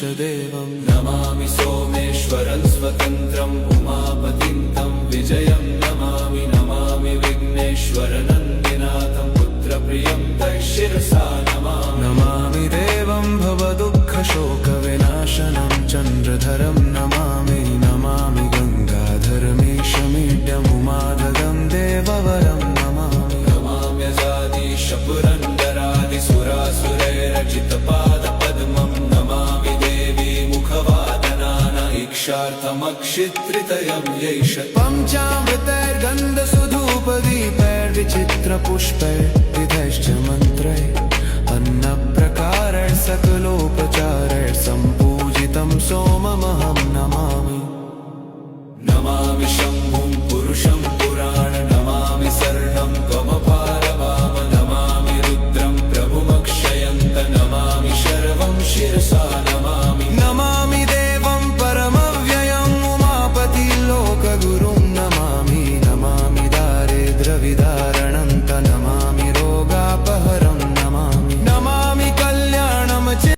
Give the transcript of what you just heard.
इष्टदेवं नमामि सोमेश्वरं स्वतन्त्रम् उमापतिं तं विजयं नमामि नमामि विघ्नेश्वरनन्दिनाथं पुत्रप्रियं तं शिरसा नमामि नमामि देवं भवदुःखशोकविनाशनं चन्द्रधरं नमामि नमामि गङ्गाधरमीशमीड्यमुमादगं देववरं नमामि नमाम्यजादिशपुरन्दरादिसुरासुरैरचितपादपद्मं नमामि देवी मुखवादनान इक्षार्थमक्षित्रितयं यैष पञ्चामृतैर्गन्धसुधूपदीपैर्विचित्रपुष्पैर्विधैश्च मन्त्रैः अन्नप्रकारैः सकलोप